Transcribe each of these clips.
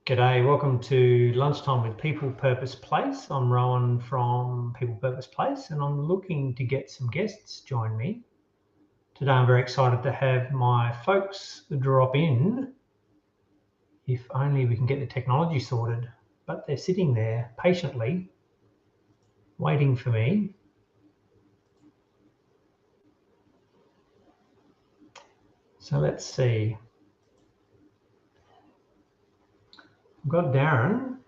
G'day, welcome to Lunchtime with People Purpose Place. I'm Rowan from People Purpose Place and I'm looking to get some guests join me. Today I'm very excited to have my folks drop in, if only we can get the technology sorted, but they're sitting there patiently waiting for me. So let's see. I've got Darren.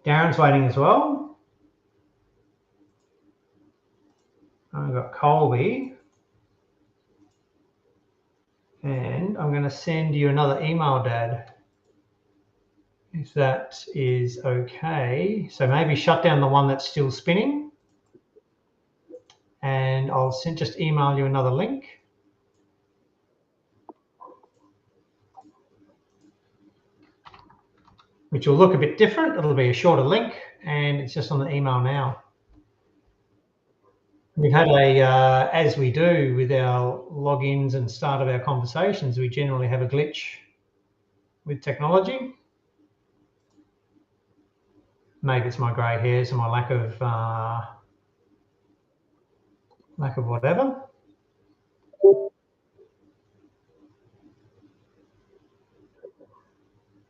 Darren's waiting as well. I've got Colby. And I'm going to send you another email, Dad, if that is okay. So maybe shut down the one that's still spinning and I'll just email you another link. Which will look a bit different. It'll be a shorter link and it's just on the email now. We've had as we do with our logins and start of our conversations, we generally have a glitch with technology. Maybe it's my grey hairs and my lack of whatever.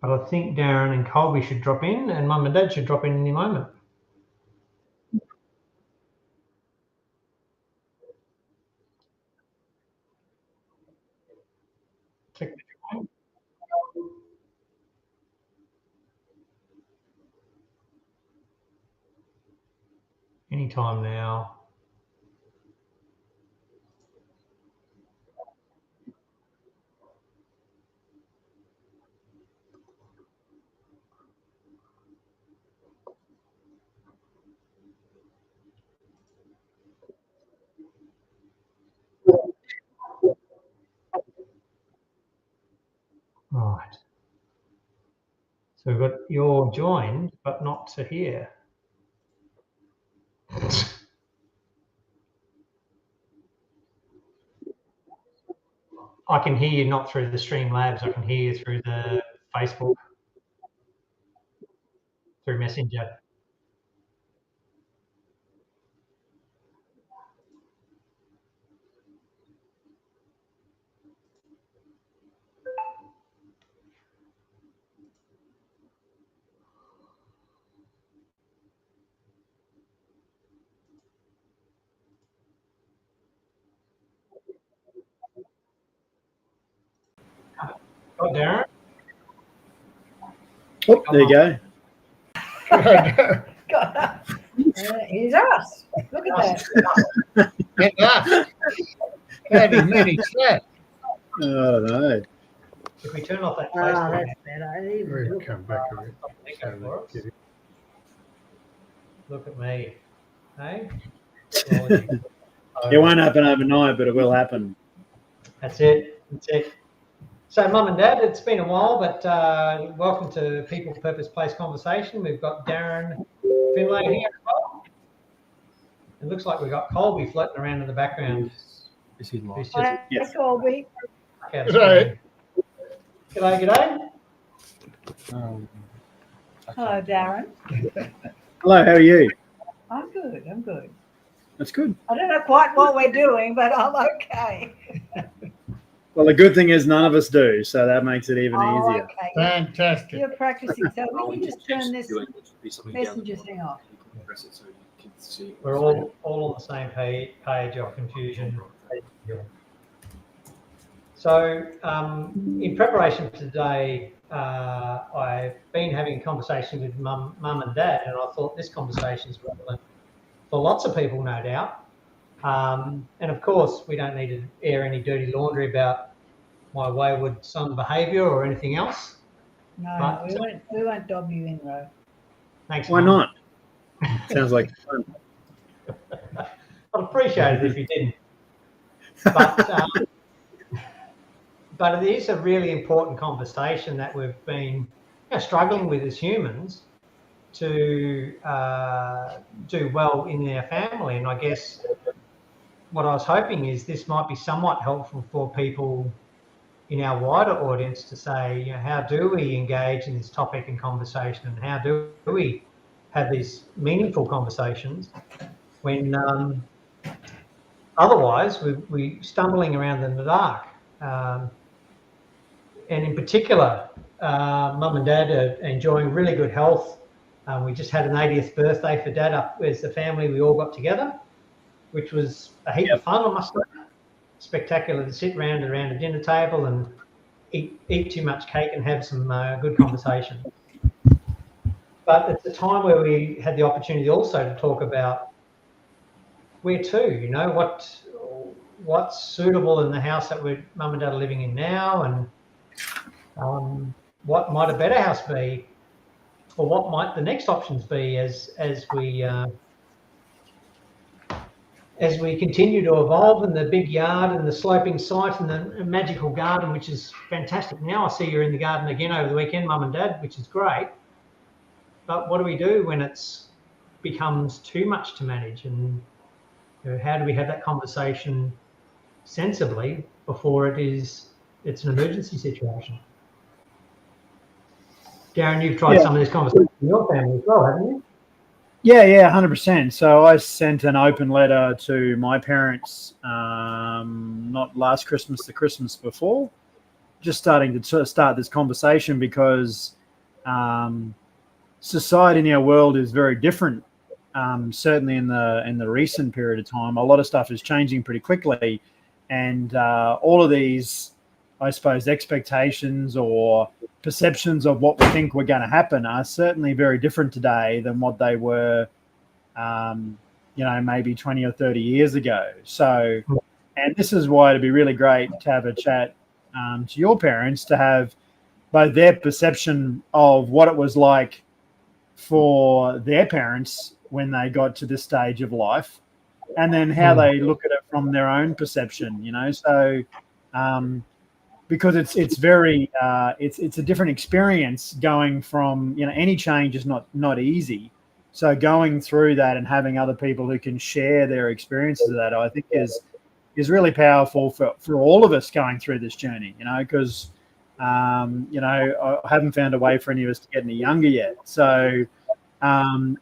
But I think Darren and Colby should drop in and Mum and Dad should drop in any moment. Anytime now. Right. So we've got you're joined, but not to hear. I can hear you not through the Streamlabs. I can hear you through the Facebook, through Messenger. Oh, Darren. Oh, there you go. He's us. Look at that. Get us. Daddy made it set. Oh, no. If we turn off that Oh, Facebook, that's better. We'll come back on it. echo for us. Look at me. Hey? It won't happen overnight, but it will happen. That's it. That's it. So, Mum and Dad, it's been a while, but welcome to People Purpose Place Conversation. We've got Darren Finlay here as well. It looks like we've got Colby floating around in the background. Is he live? Who's just Yes. Colby. out of screen. G'day. Hello, Darren. Hello, how are you? I'm good. I'm good. That's good. I don't know quite what we're doing, but I'm okay. Well, the good thing is none of us do, so that makes it even Oh, easier. okay. Fantastic. You're practicing. So we can just turn this messenger thing off. We're all on the same page of confusion. So, in preparation for today, I've been having a conversation with Mum and Dad, and I thought this conversation is relevant for lots of people, no doubt. And of course, we don't need to air any dirty laundry about my wayward son behaviour or anything else. No, But, we won't dob you in, Ro. Thanks. Why Mum. not? Sounds like fun. I'd appreciate it if you didn't. But it is a really important conversation that we've been struggling with as humans to do well in our family. And I guess what I was hoping is this might be somewhat helpful for people in our wider audience to say, how do we engage in this topic and conversation, and how do we have these meaningful conversations when otherwise we're stumbling around in the dark. And in particular, Mum and Dad are enjoying really good health. We just had an 80th birthday for Dad up as the family. We all got together, which was a heap of fun, I must say. Spectacular to sit around a dinner table and eat too much cake and have some good conversation. But it's a time where we had the opportunity also to talk about where to, what's suitable in the house that Mum and Dad are living in now, and what might a better house be, or what might the next options be as we continue to evolve in the big yard and the sloping site and the magical garden, which is fantastic. Now I see you're in the garden again over the weekend, Mum and Dad, which is great. But what do we do when it becomes too much to manage? And how do we have that conversation sensibly before it's an emergency situation? Darren, you've tried some of this conversation in your family as well, haven't you? Yeah, 100%. So I sent an open letter to my parents, not last Christmas, the Christmas before, just starting to start this conversation because society in our world is very different. Certainly in the recent period of time, a lot of stuff is changing pretty quickly, and all of these, I suppose, expectations or perceptions of what we think were going to happen are certainly very different today than what they were, maybe 20 or 30 years ago. So, and this is why it'd be really great to have a chat to your parents, to have both their perception of what it was like for their parents when they got to this stage of life, and then how they look at it from their own perception, So, because it's very it's a different experience going from any change is not easy. So going through that and having other people who can share their experiences of that, I think is really powerful for all of us going through this journey. Because I haven't found a way for any of us to get any younger yet. So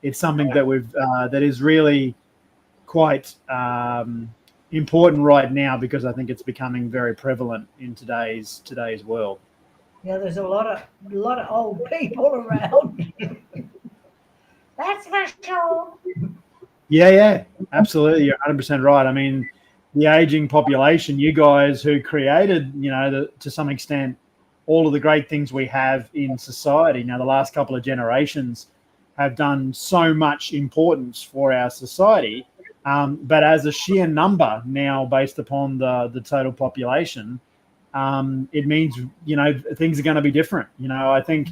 it's something that that is really quite important right now, because I think it's becoming very prevalent in today's world. Yeah, there's a lot of old people around. That's for sure. Yeah, absolutely. You're 100% right. I mean, the aging population, you guys who created, to some extent, all of the great things we have in society. Now, the last couple of generations have done so much importance for our society. But as a sheer number now, based upon the total population, it means, things are going to be different. I think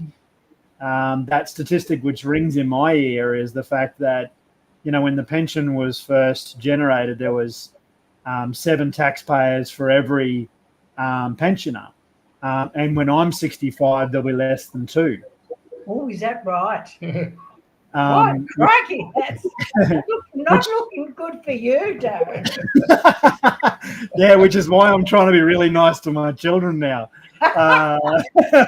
that statistic which rings in my ear is the fact that, when the pension was first generated, there was 7 taxpayers for every pensioner. And when I'm 65, there'll be less than 2. Oh, is that right? Crikey, that's not looking good for you, Darren. Yeah, which is why I'm trying to be really nice to my children now. Good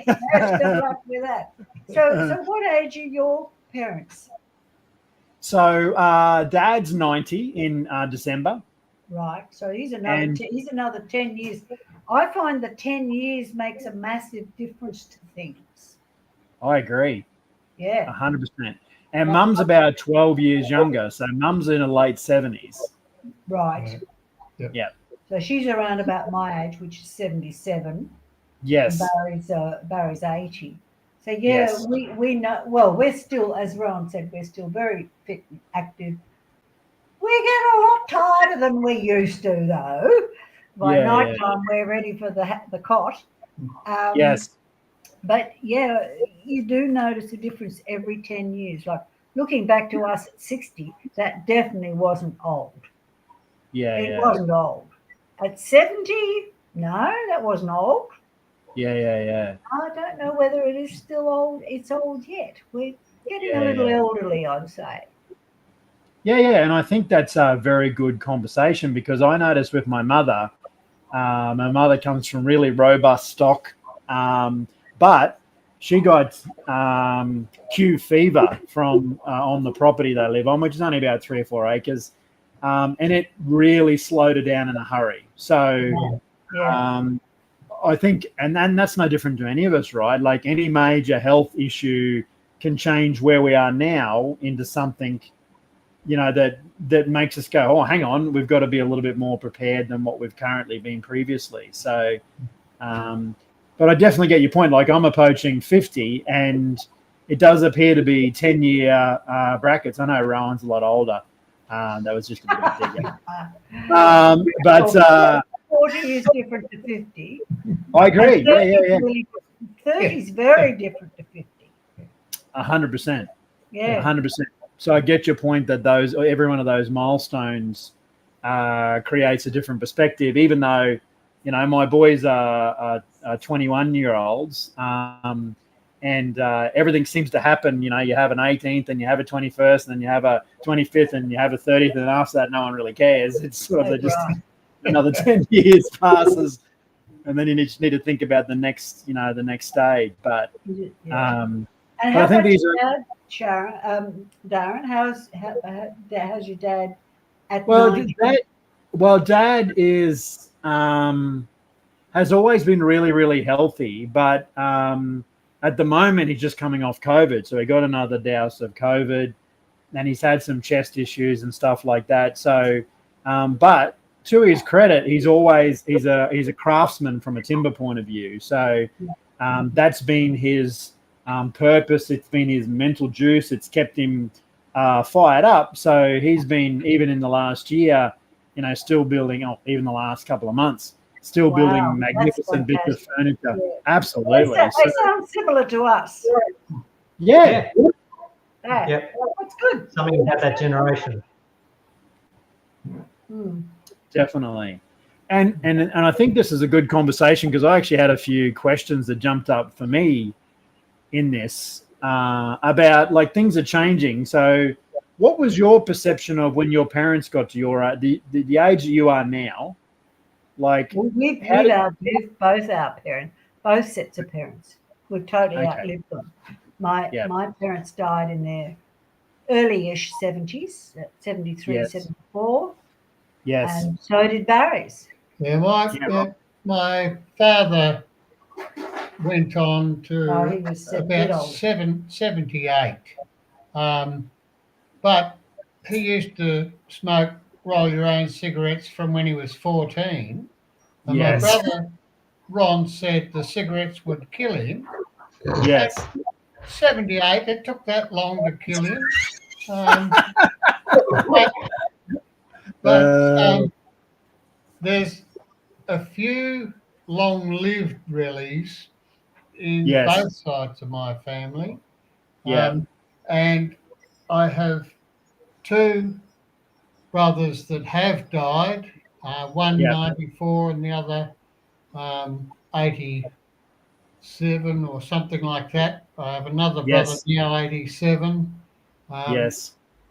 luck with that. So what age are your parents? So Dad's 90 in December. Right. So he's another 10 years. I find that 10 years makes a massive difference to things. I agree. Yeah. 100%. And Mum's about 12 years younger, so Mum's in her late 70s. Right. Yeah. So she's around about my age, which is 77. Yes. Barry's 80. So Yes. we know. Well, we're still, as Rowan said, we're still very fit and active. We get a lot tighter than we used to, though. By night time, we're ready for the cot. Yes. But yeah, you do notice a difference every 10 years. Like looking back to us at 60, that definitely wasn't old. It wasn't old. At 70, no, that wasn't old. Yeah. I don't know whether it is still old. It's old yet. We're getting a little elderly, I'd say. Yeah, and I think that's a very good conversation, because I noticed with my mother, My mother comes from really robust stock, but she got Q fever from on the property they live on, which is only about 3 or 4 acres, and it really slowed her down in a hurry. So I think, and that's no different to any of us, right? Like any major health issue can change where we are now into something, that makes us go, oh, hang on, we've got to be a little bit more prepared than what we've currently been previously. So, but I definitely get your point. Like I'm approaching 50 and it does appear to be 10-year brackets. I know Rowan's a lot older. That was just a bit of a digger. But 40 is different to 50. I agree. Yeah. 30 is very different to 50. 100%. Yeah. 100%. So I get your point that every one of those milestones creates a different perspective, even though, my boys are 21-year-olds and everything seems to happen. You have an 18th and you have a 21st and then you have a 25th and you have a 30th. And after that, no one really cares. It's sort of another 10 years passes. And then you just need to think about the next stage. But and how about your dad, Darren? How's your dad at 90? Dad is has always been really, really healthy, but at the moment he's just coming off COVID, so he got another dose of COVID, and he's had some chest issues and stuff like that. So, but to his credit, he's a craftsman from a timber point of view. So that's been his purpose. It's been his mental juice. It's kept him fired up. So he's been, even in the last year, still building, even the last couple of months, still building magnificent bits of furniture. Yeah. Absolutely. They sound similar to us. Yeah. Yep. That's good. Something about that generation. Definitely. And I think this is a good conversation because I actually had a few questions that jumped up for me in this about like things are changing. So what was your perception of when your parents got to your the age that you are now? Like we've outlived both our parents, both sets of parents. We've totally outlived them. My parents died in their early-ish 70s, 73, 74. Yes. And so did Barry's. Yeah, my father went on to about 78. But he used to smoke roll your own cigarettes from when he was 14. And my brother Ron said the cigarettes would kill him. Yes. At 78, it took that long to kill him. But there's a few long-lived rallies in both sides of my family. And I have two brothers that have died, one 94 and the other 87 or something like that. I have another brother now 87.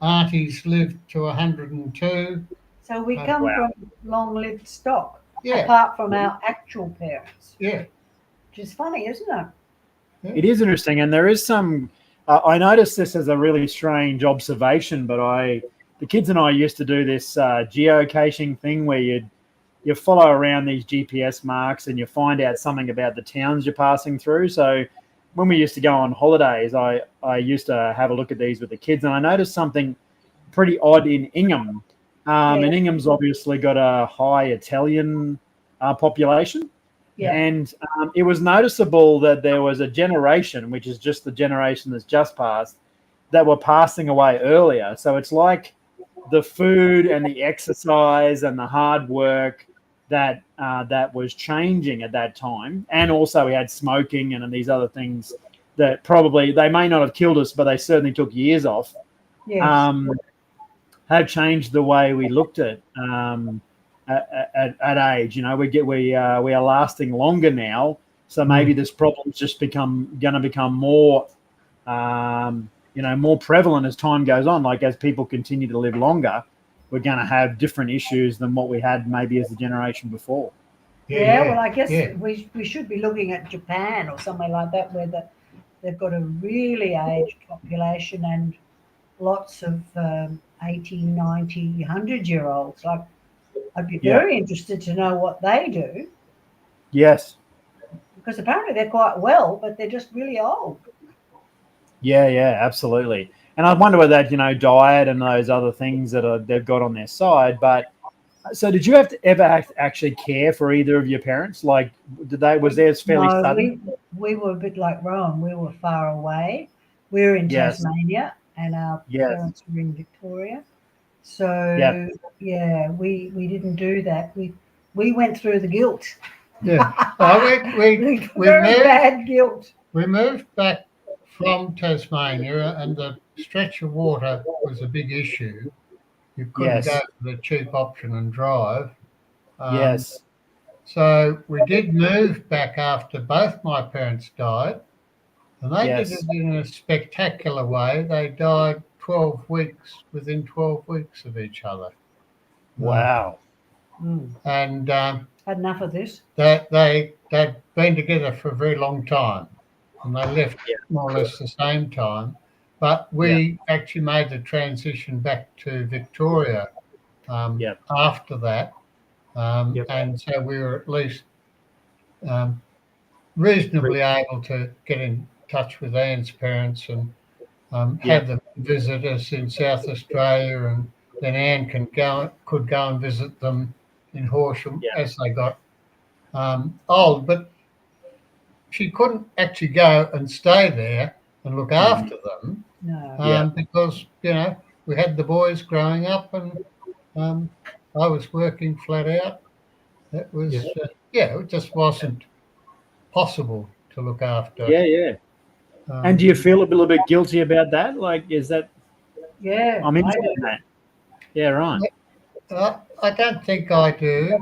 Aunties lived to 102. So we come from long-lived stock, apart from our actual parents. Yeah. Which is funny, isn't it? Yeah. It is interesting. And there is some, I noticed this as a really strange observation, but the kids and I used to do this geocaching thing where you follow around these GPS marks and you find out something about the towns you're passing through. So when we used to go on holidays, I used to have a look at these with the kids, and I noticed something pretty odd in Ingham. And Ingham's obviously got a high Italian population. Yeah. And it was noticeable that there was a generation, which is just the generation that's just passed, that were passing away earlier. So it's like the food and the exercise and the hard work that was changing at that time. And also we had smoking and these other things that probably, they may not have killed us, but they certainly took years off. Yes. Have changed the way we looked at age. We are lasting longer now, so maybe this problem's just going to become more more prevalent as time goes on. Like as people continue to live longer, we're going to have different issues than what we had maybe as the generation before. Yeah, well, I guess we should be looking at Japan or somewhere like that, where they've got a really aged population and lots of 80, 90, 100-year-olds. Like, I'd be very interested to know what they do. Yes. Because apparently they're quite well, but they're just really old. Yeah, absolutely. And I wonder whether that, diet and those other things that they've got on their side. But so did you have to ever actually care for either of your parents? Like, was theirs fairly sudden? We were a bit like Rowan. We were far away. We were in Tasmania and our parents were in Victoria. So, we didn't do that. We went through the guilt. Yeah. We bad guilt. We moved back from Tasmania, and the stretch of water was a big issue. You couldn't go for the cheap option and drive. So we did move back after both my parents died, and they did it in a spectacular way. They died within 12 weeks of each other. Wow. And had enough of this. They'd been together for a very long time, and they left more or less the same time. But we actually made the transition back to Victoria after that. And so we were at least reasonably able to get in touch with Anne's parents and have them visit us in South Australia, and then Anne could go and visit them in Horsham as they got old. But she couldn't actually go and stay there and look after them because, we had the boys growing up, and I was working flat out. It was, it just wasn't possible to look after. And do you feel a little bit guilty about that? Like, is that? Yeah, I'm interested in that. Yeah, right. I don't think I do.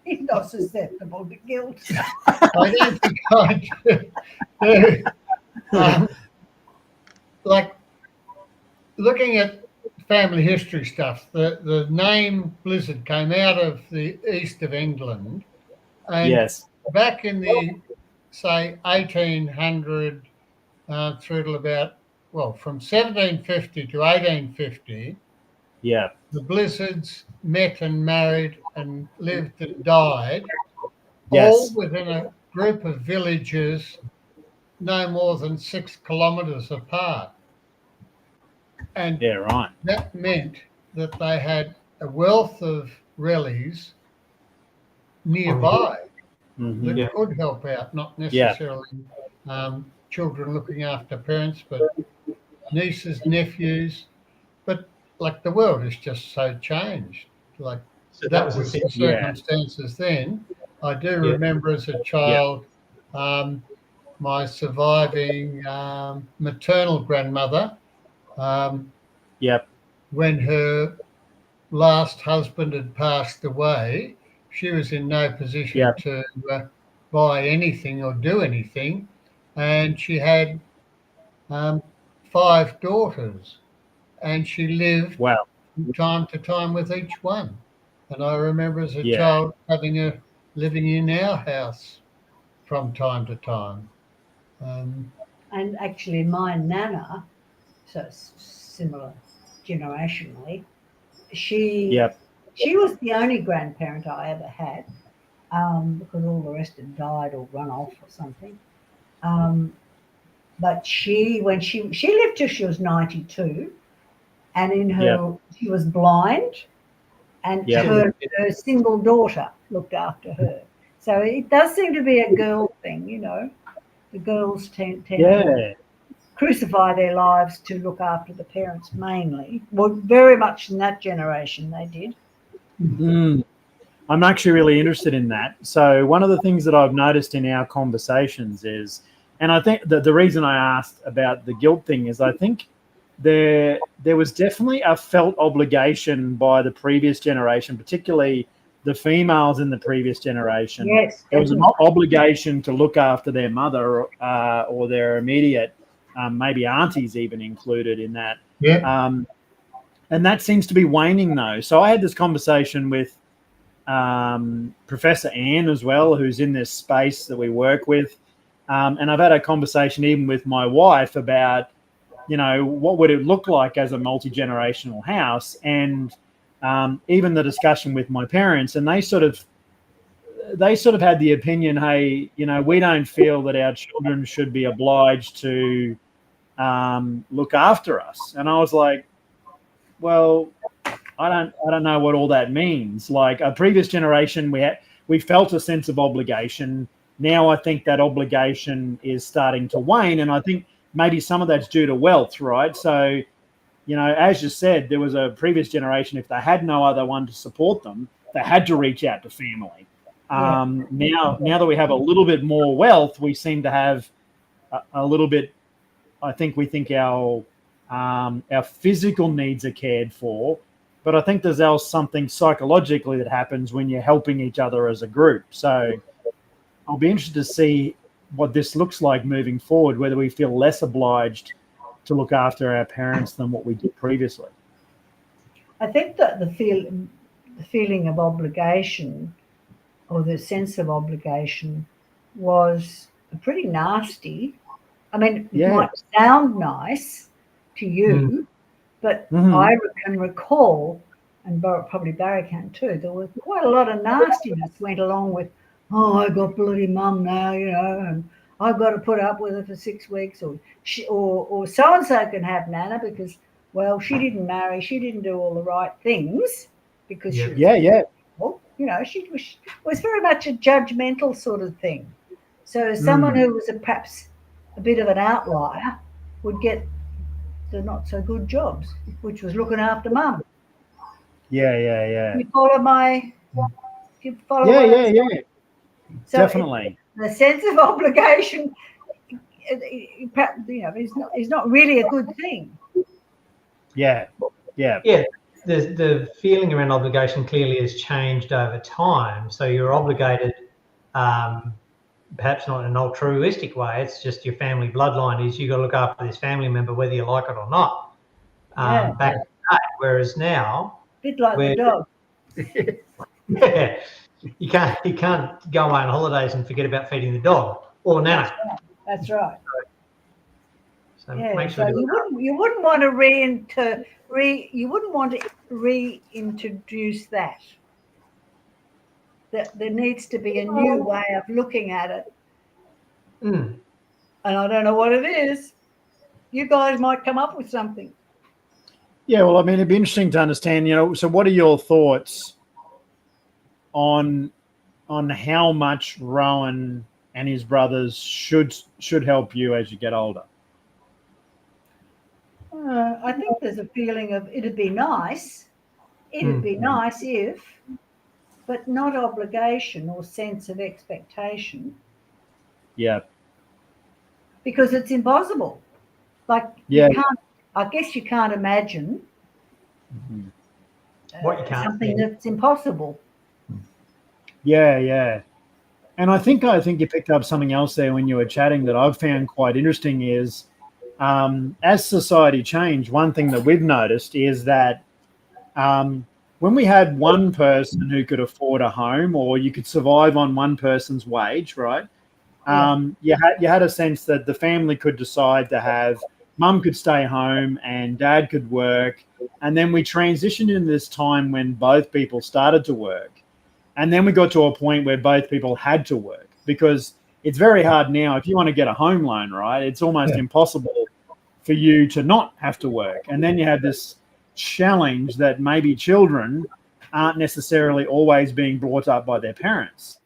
He's not susceptible to guilt. I don't think I do. Like, looking at family history stuff, the name Blizzard came out of the east of England. And back in the, say, 1800 through to about, from 1750 to 1850, the Blizzards met and married and lived and died, all within a group of villages no more than 6 kilometres apart. And that meant that they had a wealth of relies nearby that could help out, not necessarily children looking after parents, but nieces, nephews. But like, the world is just so changed. Like, so that was the circumstances then. I do remember as a child, my surviving maternal grandmother, when her last husband had passed away, she was in no position to buy anything or do anything, and she had 5 daughters, and she lived from time to time with each one. And I remember as a child living in our house from time to time. And actually, my nana, so similar generationally, she was the only grandparent I ever had, because all the rest had died or run off or something. But she lived till she was 92, and in her she was blind, and her single daughter looked after her. So it does seem to be a girl thing, The girls tend to crucify their lives to look after the parents mainly. Well, very much in that generation they did. I'm actually really interested in that. So one of the things that I've noticed in our conversations is, and I think that the reason I asked about the guilt thing is, I think there was definitely a felt obligation by the previous generation, particularly the females in the previous generation. Yes, there was an obligation to look after their mother or their immediate, maybe aunties even included in that. And that seems to be waning though. So I had this conversation with Professor Anne as well, who's in this space that we work with. And I've had a conversation even with my wife about, what would it look like as a multi-generational house? And even the discussion with my parents, and they sort of had the opinion, hey, we don't feel that our children should be obliged to look after us. And I was like, well, I don't know what all that means. Like a previous generation, we felt a sense of obligation. Now I think that obligation is starting to wane, and I think maybe some of that's due to wealth, right? So, as you said, there was a previous generation, if they had no other one to support them, they had to reach out to family. Now that we have a little bit more wealth, we seem to have a little bit. I think we think our physical needs are cared for, but I think there's also something psychologically that happens when you're helping each other as a group. So I'll be interested to see what this looks like moving forward, whether we feel less obliged to look after our parents than what we did previously. I think that the feeling of obligation, or the sense of obligation, was pretty nasty. I mean, it might sound nice to you, but I can recall, and probably Barry can too, there was quite a lot of nastiness went along with, oh, I got bloody mum now, and I've got to put up with her for 6 weeks, or so-and-so can have Nana because, well, she didn't marry, she didn't do all the right things because she was, she was very much a judgmental sort of thing. So someone who was perhaps a bit of an outlier would get the not so good jobs, which was looking after mum. Yeah. You follow my? So definitely. The sense of obligation, is not really a good thing. Yeah. The feeling around obligation clearly has changed over time. So you're obligated, perhaps not in an altruistic way. It's just your family bloodline is you got to look after this family member whether you like it or not. Back in the day, whereas now, a bit like the dog. You can't go away on holidays and forget about feeding the dog or Nana. That's right. So make sure you wouldn't want to reintroduce that. That there needs to be a new way of looking at it. And I don't know what it is. You guys might come up with something. Yeah, well, I mean, it'd be interesting to understand, so what are your thoughts on how much Rowan and his brothers should help you as you get older? I think there's a feeling of it'd be nice. It'd be nice if, but not obligation or sense of expectation. Yeah. Because it's impossible. Like you can't. I guess you can't imagine what you can't something that's impossible. Yeah. And I think you picked up something else there when you were chatting that I've found quite interesting is as society changed, one thing that we've noticed is that when we had one person who could afford a home or you could survive on one person's wage, right? You had a sense that the family could decide to have mum could stay home and dad could work. And then we transitioned into this time when both people started to work. And then we got to a point where both people had to work because it's very hard now. If you want to get a home loan, right, it's almost impossible for you to not have to work. And then you have this challenge that maybe children aren't necessarily always being brought up by their parents.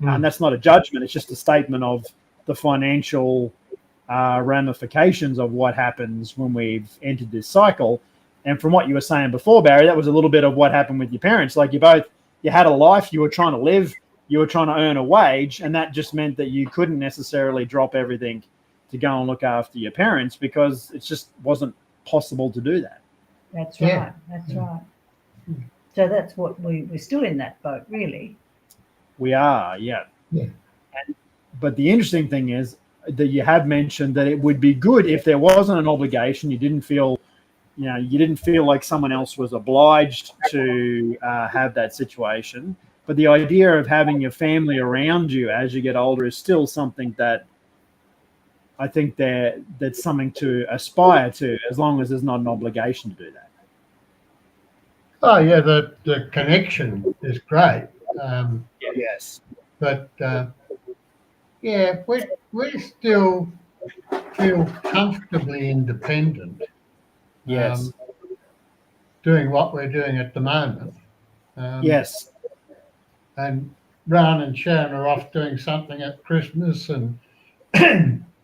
And that's not a judgment. It's just a statement of the financial ramifications of what happens when we've entered this cycle. And from what you were saying before, Barry, that was a little bit of what happened with your parents. Like you had a life, you were trying to live, you were trying to earn a wage, and that just meant that you couldn't necessarily drop everything to go and look after your parents because it just wasn't possible to do that. That's right. That's right. So that's what we're still in that boat, really. We are, yeah. But the interesting thing is that you have mentioned that it would be good if there wasn't an obligation. You didn't feel like someone else was obliged to have that situation. But the idea of having your family around you as you get older is still something that I think that's something to aspire to, as long as there's not an obligation to do that. Oh yeah, the connection is great. Yes. But yeah, we still feel comfortably independent. Yes. Doing what we're doing at the moment. Yes. And Ron and Sharon are off doing something at Christmas, and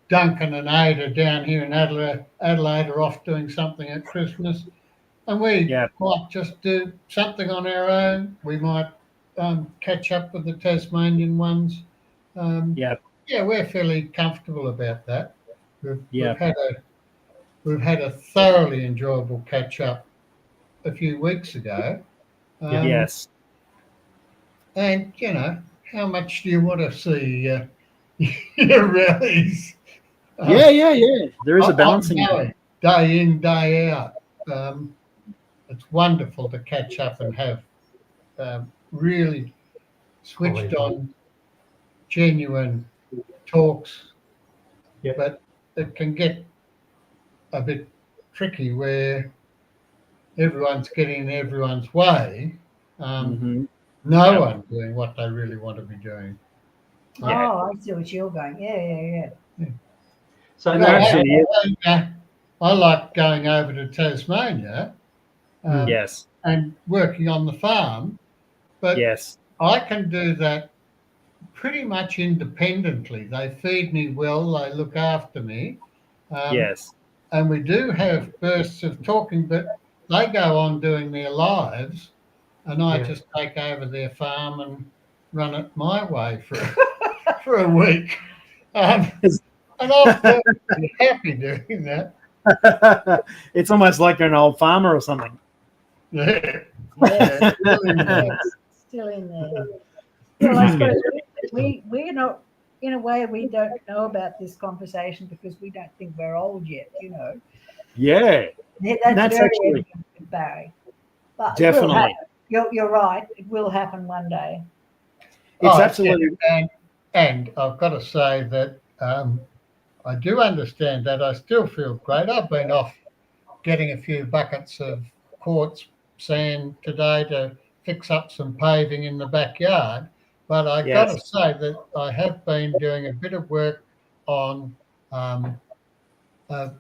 Duncan and Ada down here in Adelaide are off doing something at Christmas. And we might just do something on our own. We might catch up with the Tasmanian ones. Yeah, we're fairly comfortable about that. We've had a thoroughly enjoyable catch up a few weeks ago. Yes. And how much do you want to see your rallies? Yeah. There is a balancing act. Day in, day out. It's wonderful to catch up and have really switched on, genuine talks. Yep. But it can get a bit tricky where everyone's getting in everyone's way. No one doing what they really want to be doing. Oh, I see what you're going. Yeah. So I like going over to Tasmania. Yes. And working on the farm, but I can do that pretty much independently. They feed me well, they look after me. And we do have bursts of talking, but they go on doing their lives, and I just take over their farm and run it my way for a week. And I'm perfectly happy doing that. It's almost like you're an old farmer or something. Yeah. Still in there. Well, I suppose we're not, in a way, we don't know about this conversation because we don't think we're old yet, Yeah. That's very actually, Barry. But definitely. You're right. It will happen one day. It's absolutely. And I've got to say that I do understand that. I still feel great. I've been off getting a few buckets of quartz sand today to fix up some paving in the backyard. But I got to say that I have been doing a bit of work on a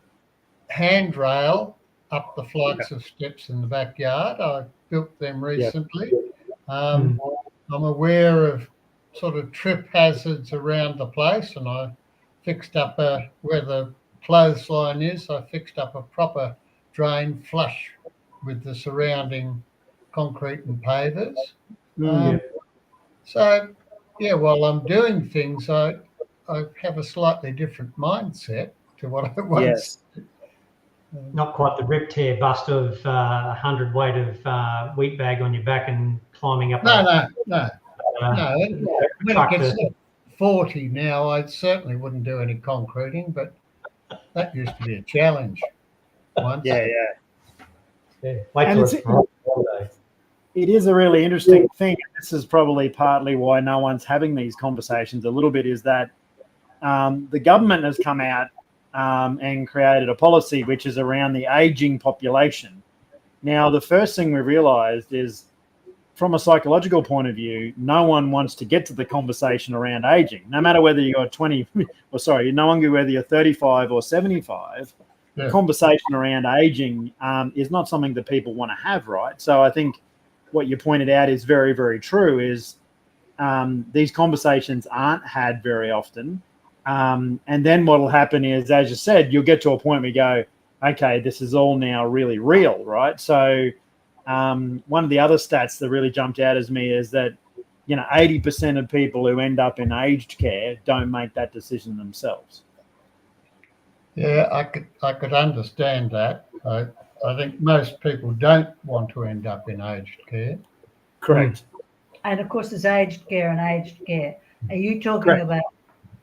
handrail up the flights of steps in the backyard. I built them recently. I'm aware of sort of trip hazards around the place, and I fixed up where the clothesline is. I fixed up a proper drain flush with the surrounding concrete and pavers. So, while I'm doing things, I have a slightly different mindset to what I once. Not quite the rip tear bust of 100 weight of wheat bag on your back and climbing up. No. When it gets to 40 now, I certainly wouldn't do any concreting, but that used to be a challenge once. Wait till it's it is a really interesting thing. This is probably partly why no one's having these conversations a little bit, is that the government has come out and created a policy which is around the aging population. Now, the first thing we realized is, from a psychological point of view, no one wants to get to the conversation around aging, no matter whether you're 20, no longer whether you're 35 or 75. The conversation around aging is not something that people want to have, right? So I think what you pointed out is very, very true, is these conversations aren't had very often. And then what will happen is, as you said, you'll get to a point where you go, okay, this is all now really real, right? So one of the other stats that really jumped out at me is that 80% of people who end up in aged care don't make that decision themselves. Yeah, I could understand that. I think most people don't want to end up in aged care. Correct. And of course, there's aged care and aged care. Are you talking about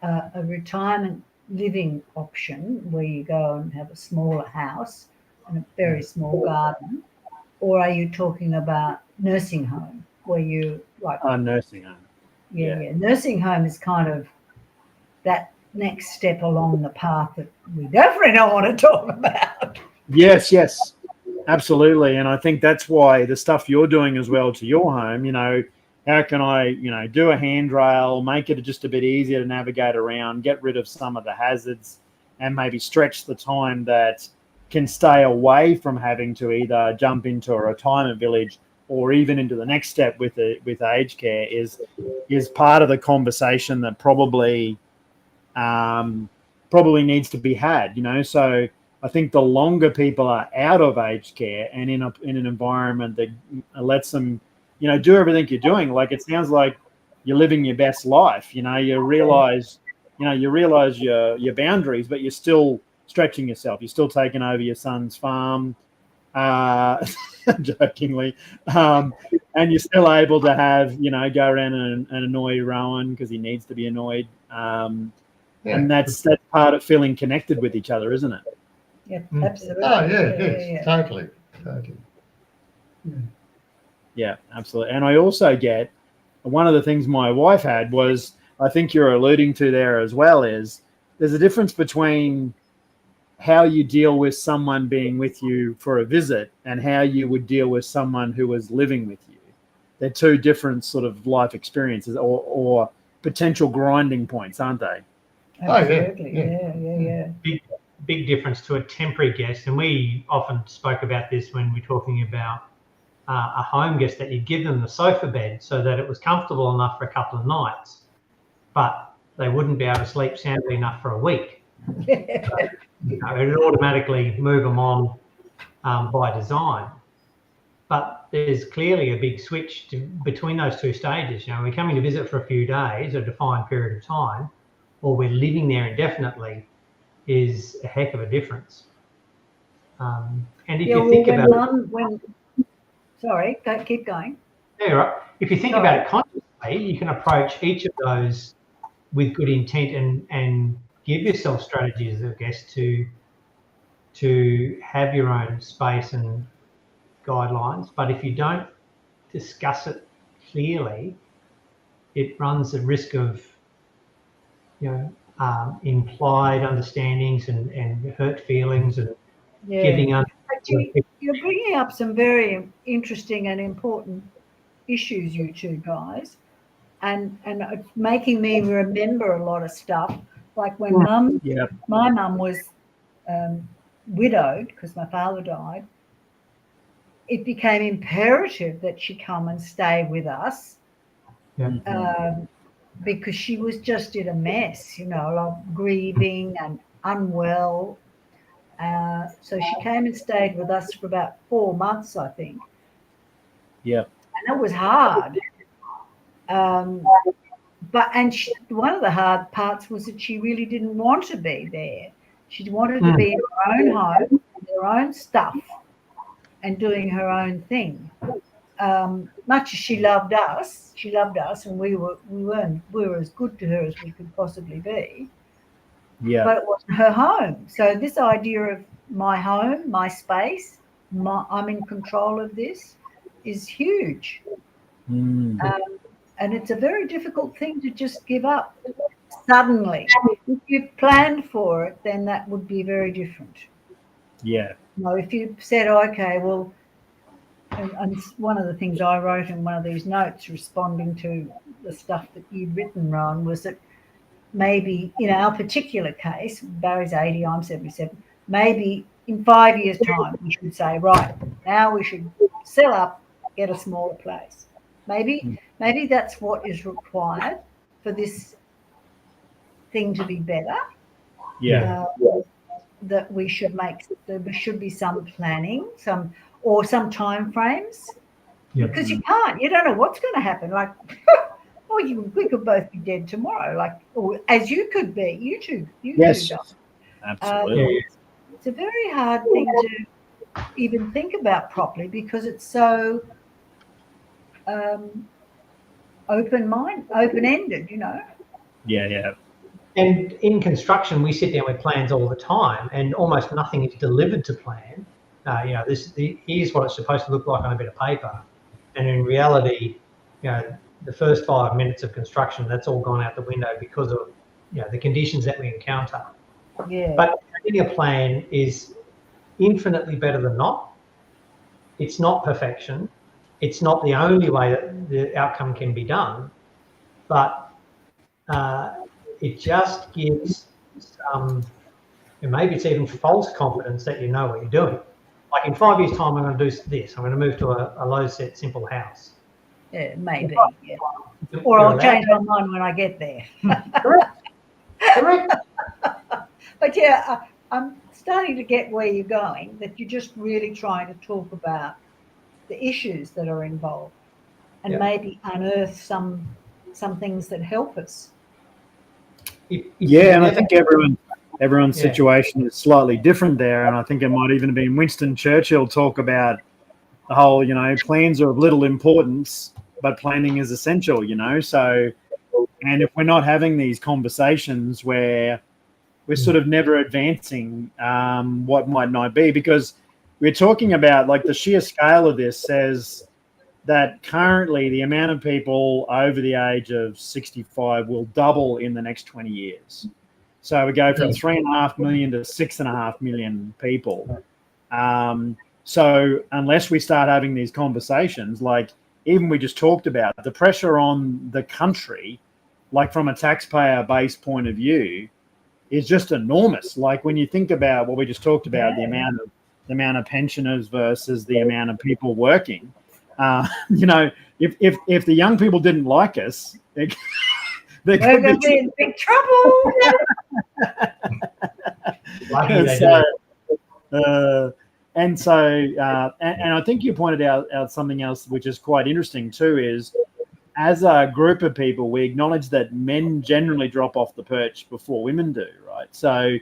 a retirement living option where you go and have a smaller house and a very small garden? Or are you talking about nursing home? where you like nursing home. Yeah. Nursing home is kind of that next step along the path that we definitely don't want to talk about. Yes, absolutely. And I think that's why the stuff you're doing as well to your home, how can I, do a handrail, make it just a bit easier to navigate around, get rid of some of the hazards, and maybe stretch the time that can stay away from having to either jump into a retirement village or even into the next step with aged care is part of the conversation that probably needs to be had. So I think the longer people are out of aged care and in an environment that lets them, do everything you're doing, like it sounds like you're living your best life. You realize your boundaries, but you're still stretching yourself. You're still taking over your son's farm, jokingly, and you're still able to have, go around and annoy Rowan because he needs to be annoyed. And that's part of feeling connected with each other, isn't it? Yeah, absolutely. Oh, yeah. Totally. Yeah, absolutely. And I also get one of the things my wife had was, I think you're alluding to there as well, is there's a difference between how you deal with someone being with you for a visit and how you would deal with someone who was living with you. They're two different sort of life experiences or potential grinding points, aren't they? Absolutely. Yeah. Big difference to a temporary guest. And we often spoke about this when we're talking about a home guest, that you give them the sofa bed so that it was comfortable enough for a couple of nights, but they wouldn't be able to sleep soundly enough for a week. So, it would automatically move them on by design. But there's clearly a big switch between those two stages. We're coming to visit for a few days, a defined period of time, or we're living there indefinitely, is a heck of a difference. And if you think about sorry, keep going. Yeah, right. If you think about it consciously, you can approach each of those with good intent and give yourself strategies as a guest to have your own space and guidelines. But if you don't discuss it clearly, it runs the risk of implied understandings and hurt feelings and giving up. You're bringing up some very interesting and important issues, you two guys, and it's making me remember a lot of stuff. Like when my mum was widowed because my father died, it became imperative that she come and stay with us because she was just in a mess, like grieving and unwell. So she came and stayed with us for about 4 months, I think. Yeah. And it was hard. One of the hard parts was that she really didn't want to be there. She wanted to be in her own home, her own stuff, and doing her own thing. Much as she loved us, and we were as good to her as we could possibly be. Yeah. But it wasn't her home. So this idea of my home, my space, I'm in control of this, is huge. And it's a very difficult thing to just give up suddenly. If you've planned for it, then that would be very different. Yeah. If you said, okay, well, and one of the things I wrote in one of these notes responding to the stuff that you'd written, Rowan, was that maybe in our particular case, Barry's 80, I'm 77, maybe in 5 years' time, we should say, right, now we should sell up, get a smaller place. Maybe that's what is required for this thing to be better. Yeah. That we should there should be some planning, some time frames. Because you don't know what's going to happen. Like, we could both be dead tomorrow, or as you could be. You two. Yes, absolutely. It's a very hard thing to even think about properly because it's so open-ended, Yeah. And in construction, we sit down with plans all the time, and almost nothing is delivered to plan. Here's what it's supposed to look like on a bit of paper, and in reality, the first 5 minutes of construction, that's all gone out the window because of the conditions that we encounter. Yeah. But having a plan is infinitely better than not. It's not perfection. It's not the only way that the outcome can be done, but it just gives some, and maybe it's even false confidence that you know what you're doing. Like in 5 years' time, I'm going to do this. I'm going to move to a low-set, simple house. Yeah, maybe. Yeah. Or I'll change my mind when I get there. Correct. But yeah, I'm starting to get where you're going, that you're just really trying to talk about the issues that are involved and maybe unearth some things that help us. And I think everyone's situation is slightly different there, and I think it might even have been Winston Churchill talk about the whole, plans are of little importance, but planning is essential, So, and if we're not having these conversations where we're sort of never advancing what might not be, because we're talking about, like, the sheer scale of this says that currently the amount of people over the age of 65 will double in the next 20 years. So we go from 3.5 million to 6.5 million people. So unless we start having these conversations, like even we just talked about, the pressure on the country, like from a taxpayer-based point of view, is just enormous. Like when you think about what we just talked about, the amount of pensioners versus the amount of people working. If the young people didn't like us, we're going to be in big trouble. And I think you pointed out something else which is quite interesting too, is as a group of people, we acknowledge that men generally drop off the perch before women do, right? So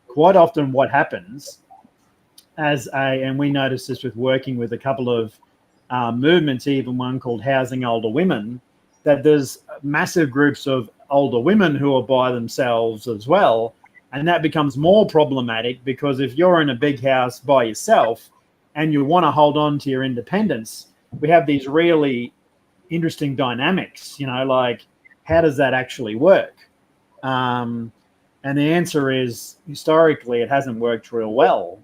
quite often what happens and we noticed this with working with a couple of movements, even one called Housing Older Women, that there's massive groups of older women who are by themselves as well. And that becomes more problematic because if you're in a big house by yourself and you want to hold on to your independence, we have these really interesting dynamics, like how does that actually work? And the answer is historically it hasn't worked real well.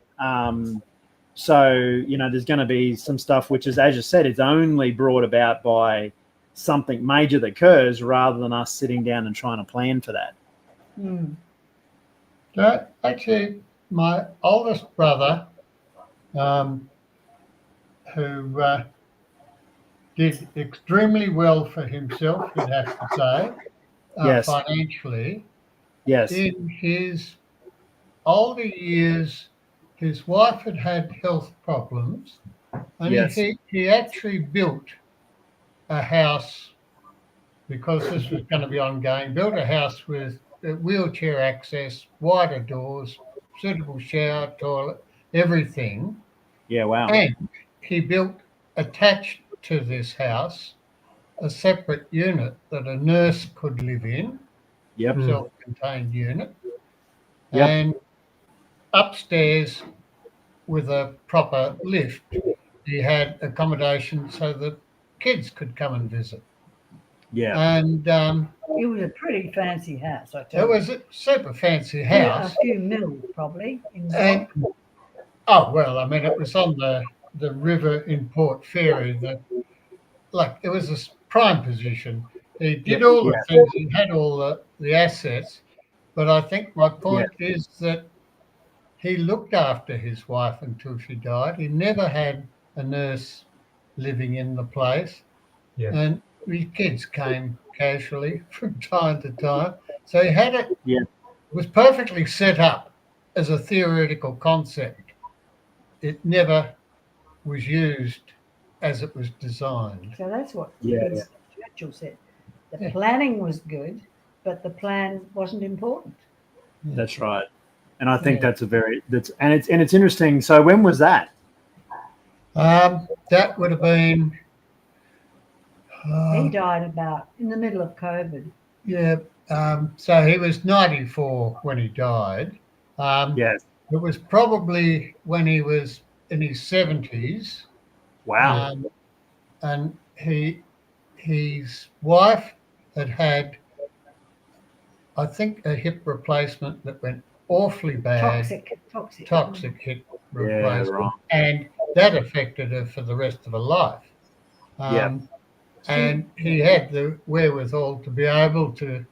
So, there's going to be some stuff which is, as you said, it's only brought about by something major that occurs rather than us sitting down and trying to plan for that. So actually, my oldest brother, who did extremely well for himself, you'd have to say, financially. Yes. In his older years, his wife had health problems, and he actually built a house, because this was going to be ongoing, built a house with wheelchair access, wider doors, suitable shower, toilet, everything. Yeah, wow. And he built, attached to this house, a separate unit that a nurse could live in, self-contained unit, and upstairs with a proper lift, he had accommodation so that kids could come and visit. Yeah. And it was a pretty fancy house, I tell you. It was a super fancy house. A few mil, probably. And, it was on the river in Port Fairy. It was a prime position. He did all the things. He had all the assets. But I think my point is that he looked after his wife until she died. He never had a nurse living in the place. Yeah. And his kids came casually from time to time. So he had it. Yeah. It was perfectly set up as a theoretical concept. It never was used as it was designed. So that's what Churchill said. The planning was good, but the plan wasn't important. That's right. And I think it's interesting. So when was that? That would have been. He died about in the middle of COVID. Yeah. So he was 94 when he died. Yes. It was probably when he was in his 70s. Wow. And he his wife had, I think, a hip replacement that went awfully bad. Toxic hip replacement. Right. And that affected her for the rest of her life. And he had the wherewithal to be able to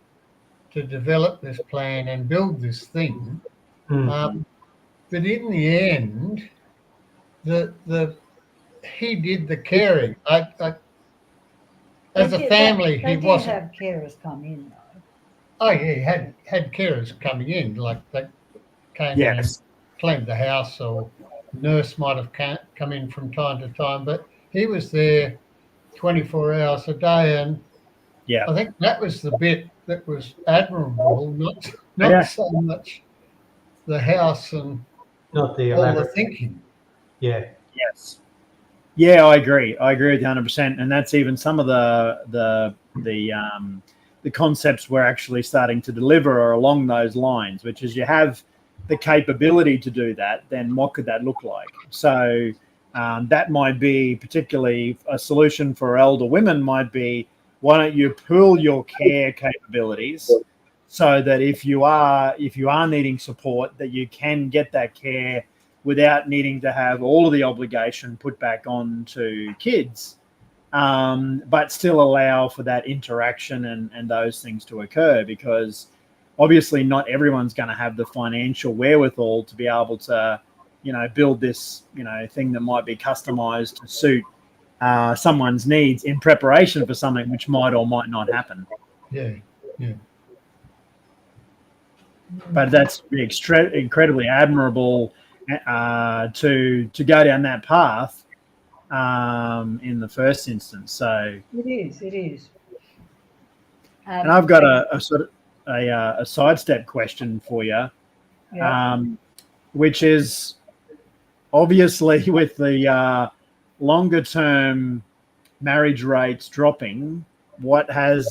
develop this plan and build this thing. But in the end, he did the caring. As a family, he wasn't. Have carers come in though. Oh yeah, he had carers coming in, like they came in and cleaned the house, or nurse might have come in from time to time, but he was there 24 hours a day, and I think that was the bit that was admirable, not so much the house and not the all the thinking. Yeah. Yes. Yeah, I agree. I agree with you 100%. And that's even some of the concepts we're actually starting to deliver are along those lines, which is you have the capability to do that, then what could that look like? So that might be particularly a solution for elder women might be, why don't you pool your care capabilities so that if you are needing support, that you can get that care without needing to have all of the obligation put back on to kids, but still allow for that interaction and those things to occur, because obviously not everyone's going to have the financial wherewithal to be able to, build this, thing that might be customized to suit someone's needs in preparation for something which might or might not happen. Yeah. But that's incredibly admirable to go down that path in the first instance. So it is. And I've got a sort of a sidestep question for you, which is obviously with the longer term marriage rates dropping, what have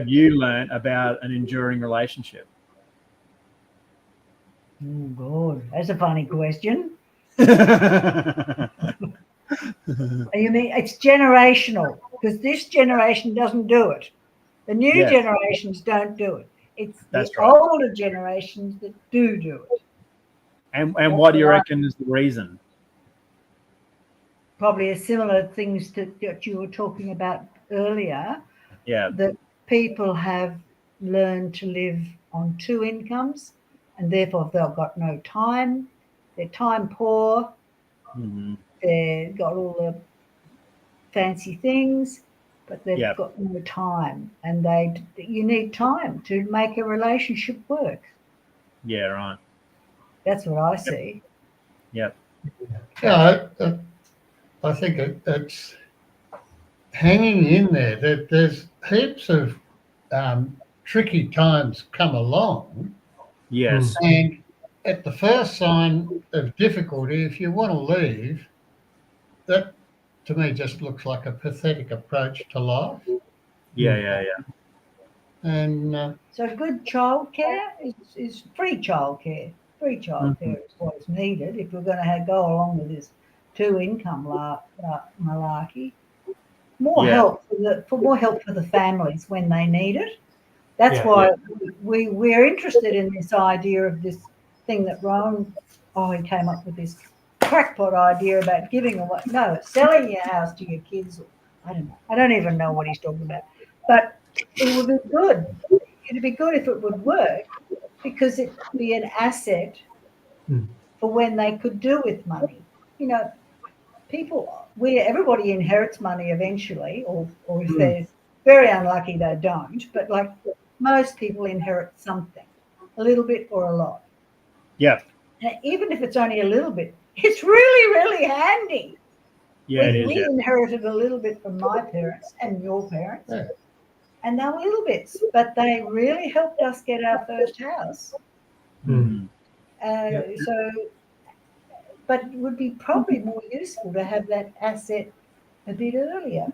you learned about an enduring relationship? Oh God, that's a funny question. You mean it's generational, because this generation doesn't do it. The new generations don't do it. It's older generations that do it. And what do you reckon is the reason? Probably a similar things that you were talking about earlier. Yeah. That people have learned to live on two incomes, and therefore they've got no time. They're time poor. Mm-hmm. They've got all the fancy things, but they've got no time, and you need time to make a relationship work. Yeah, right. That's what I see. Yep. Yeah, I think it's hanging in there. That there's heaps of tricky times come along. Yes. And at the first sign of difficulty, if you want to leave, that to me just looks like a pathetic approach to life. Yeah. And so good childcare is free childcare. Free childcare is what is needed if we're going to go along with this two-income malarkey. More help for the families when they need it. That's why we're interested in this idea of this thing that Ron, he came up with this crackpot idea about giving away. No, selling your house to your kids. I don't know. I don't even know what he's talking about. But it would be good. It'd be good if it would work, because it would be an asset for when they could do with money. Everybody inherits money eventually, or if they're very unlucky, they don't. But like most people inherit something, a little bit or a lot. Yeah. And even if it's only a little bit, it's really, really handy. Yeah, we inherited a little bit from my parents and your parents, and they were little bits, but they really helped us get our first house. But it would be probably more useful to have that asset a bit earlier.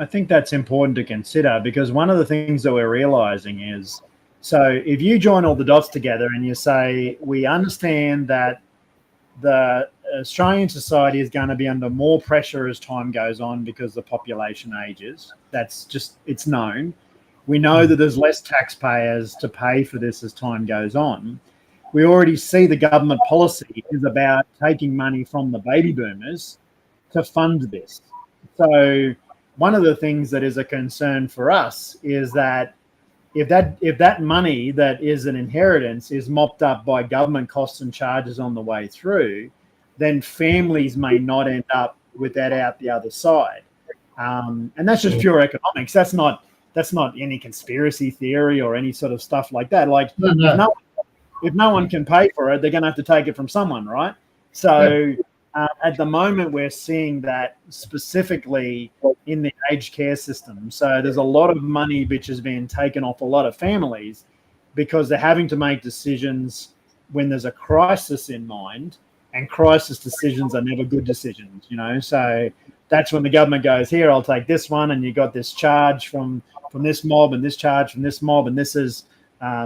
I think that's important to consider, because one of the things that we're realizing is, so if you join all the dots together and you say, we understand that Australian society is going to be under more pressure as time goes on because the population ages. That's just, it's known. We know that there's less taxpayers to pay for this as time goes on. We already see the government policy is about taking money from the baby boomers to fund this. So one of the things that is a concern for us is that if that money that is an inheritance is mopped up by government costs and charges on the way through, then families may not end up with that out the other side. And that's just pure economics. That's not any conspiracy theory or any sort of stuff like that. Like, no. If no one can pay for it, they're going to have to take it from someone, right? So at the moment, we're seeing that specifically in the aged care system. So there's a lot of money which is being taken off a lot of families because they're having to make decisions when there's a crisis in mind, and crisis decisions are never good decisions, you know? So that's when the government goes, here, I'll take this one, and you got this charge from this mob and this charge from this mob, and this is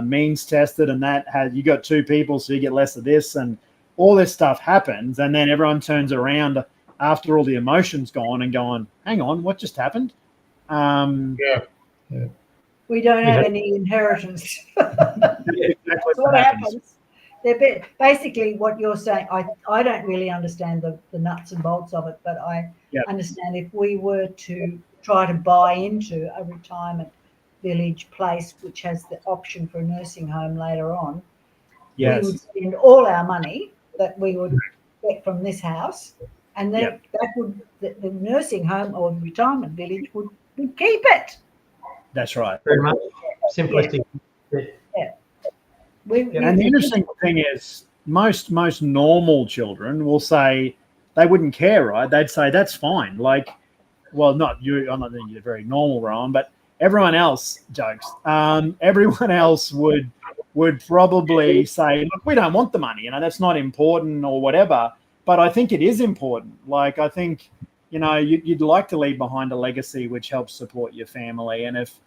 means tested, and that has, you got two people, so you get less of this, and all this stuff happens, and then everyone turns around after all the emotions gone and going, hang on, what just happened? We don't have any inheritance. Exactly what happens. They're basically what you're saying. I don't really understand the nuts and bolts of it, but I understand if we were to try to buy into a retirement village place which has the option for a nursing home later on, we would spend all our money that we would get from this house, and then that would the nursing home or the retirement village would keep it. That's right. Very much simplistic. And the interesting thing is most normal children will say they wouldn't care, right? They'd say that's fine. Like, well, not you. I'm not thinking you're very normal, Rowan, but everyone else jokes. Everyone else would probably say, look, we don't want the money, you know, that's not important or whatever. But I think it is important. Like, I think, you know, you'd like to leave behind a legacy which helps support your family. And if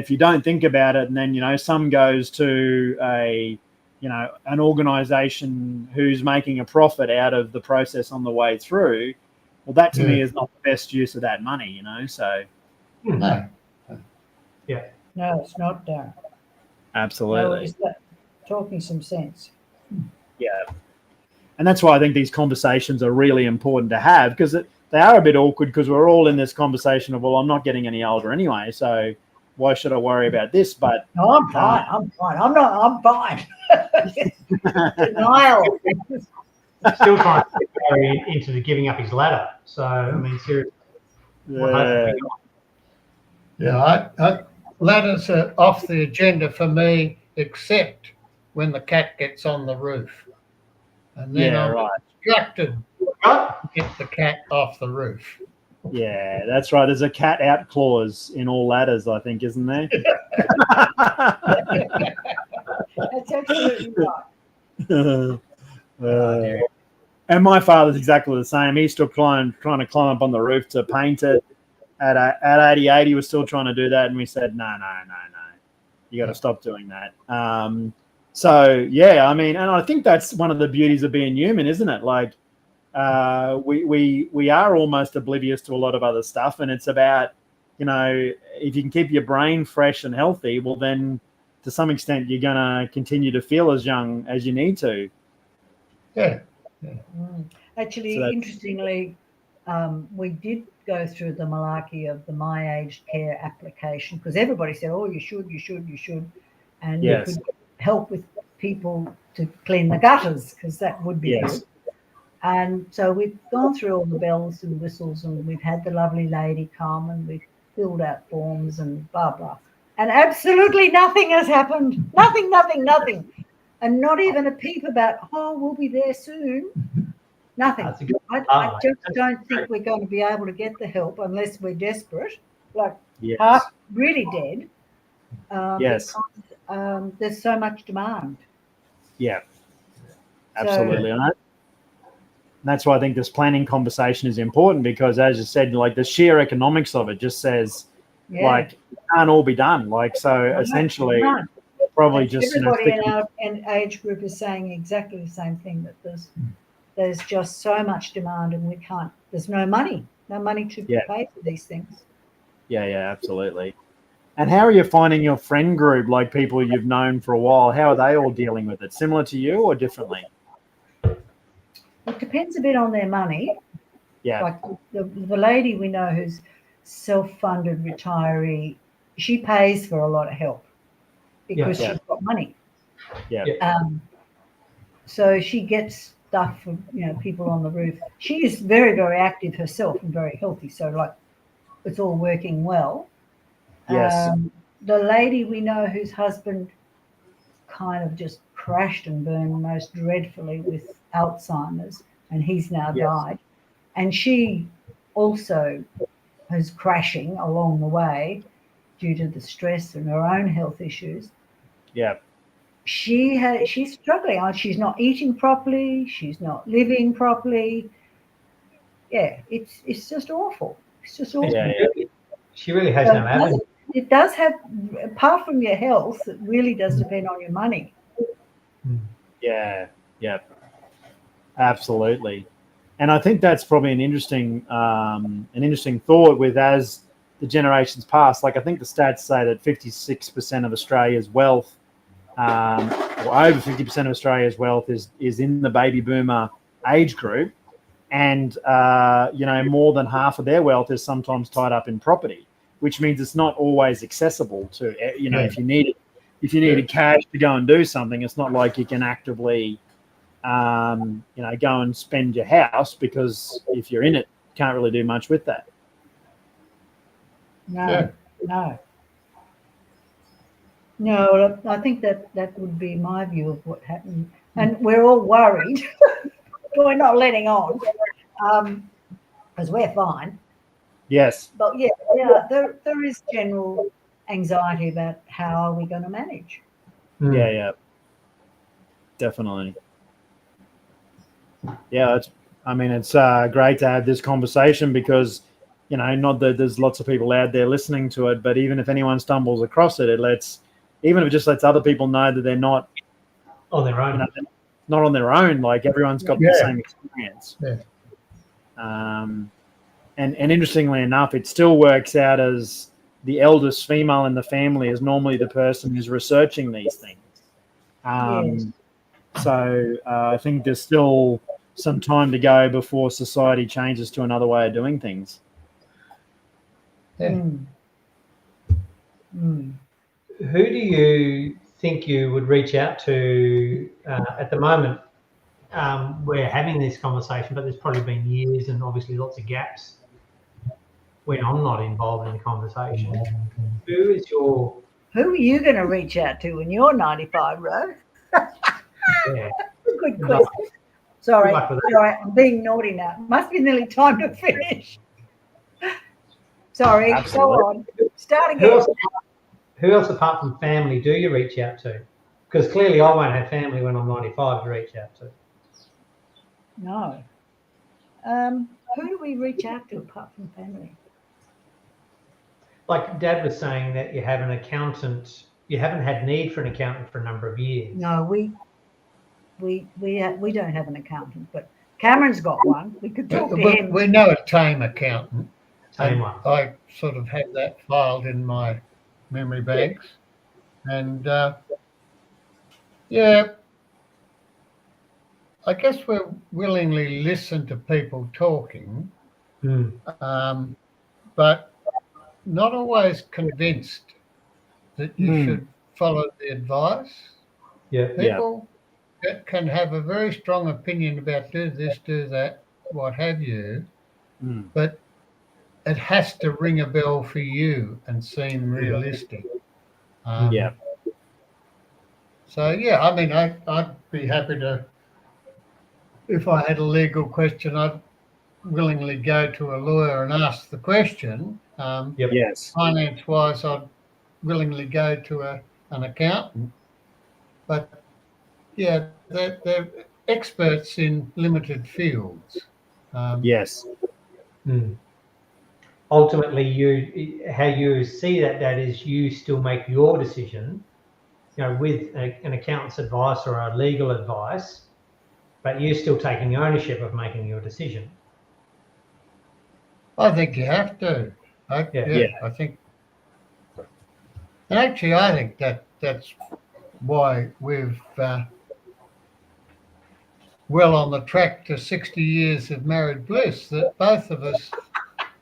you don't think about it, and then, you know, some goes to an organization who's making a profit out of the process on the way through, well, that to me is not the best use of that money, you know, so. No. No, it's not done. Absolutely. No, it's talking some sense. Yeah. And that's why I think these conversations are really important to have, because they are a bit awkward because we're all in this conversation of, well, I'm not getting any older anyway, so why should I worry about this? But no, I'm fine. I'm fine. Denial. Still trying to go into the giving up his ladder. So, I mean, seriously. Ladders are off the agenda for me, except when the cat gets on the roof. And then I'm instructed to get the cat off the roof. Yeah, that's right. There's a cat out clause in all ladders, I think, isn't there? That's absolutely right. And my father's exactly the same. He's still trying to climb up on the roof to paint it. At 88, he was still trying to do that, and we said, no. You got to stop doing that. So, yeah, I mean, and I think that's one of the beauties of being human, isn't it? Like, we are almost oblivious to a lot of other stuff, and it's about, you know, if you can keep your brain fresh and healthy, well, then to some extent you're going to continue to feel as young as you need to. Yeah. Actually, so interestingly, we did go through the malarkey of the My Aged Care application, because everybody said, oh, you should, and you could help with people to clean the gutters, because that would be good. And so we've gone through all the bells and whistles, and we've had the lovely lady come, and we've filled out forms and blah, blah. And absolutely nothing has happened. Nothing. And not even a peep about, oh, we'll be there soon. Nothing. I just don't think we're going to be able to get the help unless we're desperate, like half really dead. Because, there's so much demand. Yeah, absolutely. And that's why I think this planning conversation is important, because, as you said, like the sheer economics of it just says, like, it can't all be done. Like, so essentially, probably just everybody in our age group is saying exactly the same thing, that there's just so much demand, and there's no money to pay for these things. Yeah, absolutely. And how are you finding your friend group, like people you've known for a while? How are they all dealing with it? Similar to you or differently? It depends a bit on their money. Yeah. Like the lady we know who's self-funded retiree, she pays for a lot of help because she's got money. Yeah. So she gets stuff for people on the roof. She is very, very active herself and very healthy. So like it's all working well. Yes. The lady we know whose husband kind of just crashed and burned most dreadfully with Alzheimer's, and he's now died. And she also is crashing along the way due to the stress and her own health issues. Yeah. She's struggling. She's not eating properly. She's not living properly. Yeah, it's just awful. It's just awful. Yeah. She really has no avenue. It does have, apart from your health, it really does depend on your money. Yeah. Absolutely. And I think that's probably an interesting thought with as the generations pass. Like I think the stats say that 56% of Australia's wealth, or over 50% of Australia's wealth is in the baby boomer age group. And, more than half of their wealth is sometimes tied up in property, which means it's not always accessible to, if you needed cash to go and do something, it's not like you can actively, go and spend your house, because if you're in it, you can't really do much with that. No. No, I think that would be my view of what happened. And we're all worried. We're not letting on, because we're fine. Yes. But there is general anxiety about how are we going to manage. Yeah, definitely. Yeah, it's great to have this conversation because, not that there's lots of people out there listening to it, but even if anyone stumbles across it, even if it just lets other people know that they're not on their own. Not on their own, like everyone's got the same experience. Yeah. And interestingly enough, it still works out as the eldest female in the family is normally the person who's researching these things. So I think there's still some time to go before society changes to another way of doing things. Yeah. Who do you think you would reach out to at the moment? We're having this conversation, but there's probably been years and obviously lots of gaps when I'm not involved in the conversation. Who are you going to reach out to when you're 95, Ro? Yeah. Good question. Sorry, I'm being naughty now. Must be nearly time to finish. Sorry, Absolutely. Go on. Start again. Who else apart from family do you reach out to? Because clearly I won't have family when I'm 95 to reach out to. No. Who do we reach out to apart from family? Like Dad was saying that you have an accountant. You haven't had need for an accountant for a number of years. No, we don't have an accountant, but Cameron's got one. We could talk to him. We know a TAME accountant. TAME one. I sort of have that filed in my memory banks, and I guess we'll willingly listen to people talking, but not always convinced that you should follow the advice. People that can have a very strong opinion about do this, do that, what have you, but it has to ring a bell for you and seem realistic. So, I'd be happy to, if I had a legal question, I'd willingly go to a lawyer and ask the question. Yes. Finance-wise, I'd willingly go to an accountant. But, they're experts in limited fields. Yes. Ultimately, how you see that is you still make your decision, with an accountant's advice or a legal advice. but you're still taking ownership of making your decision. I think you have to. I think, and actually, I think that's why we've well on the track to 60 years of married bliss. That both of us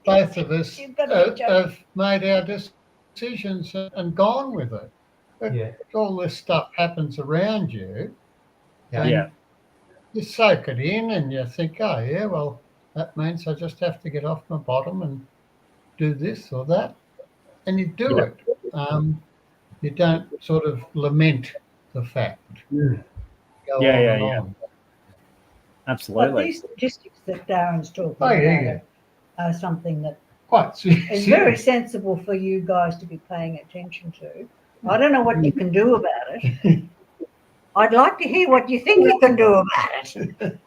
have made our decisions and gone with it. But all this stuff happens around you, and you soak it in, and you think, oh yeah, well, that means I just have to get off my bottom and do this or that, and you do it. You don't sort of lament the fact. Go on. Absolutely. But these statistics that Darren's talking about are something that is very sensible for you guys to be paying attention to. I don't know what you can do about it. I'd like to hear what you think you can do about it.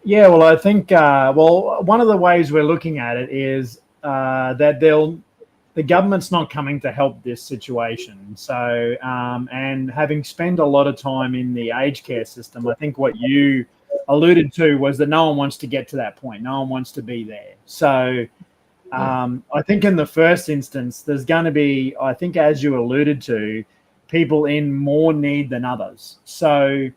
Yeah, well, I think one of the ways we're looking at it is that the government's not coming to help this situation. So, and having spent a lot of time in the aged care system, I think what you alluded to was that no one wants to get to that point. No one wants to be there. So I think in the first instance, there's going to be, I think as you alluded to, people in more need than others. So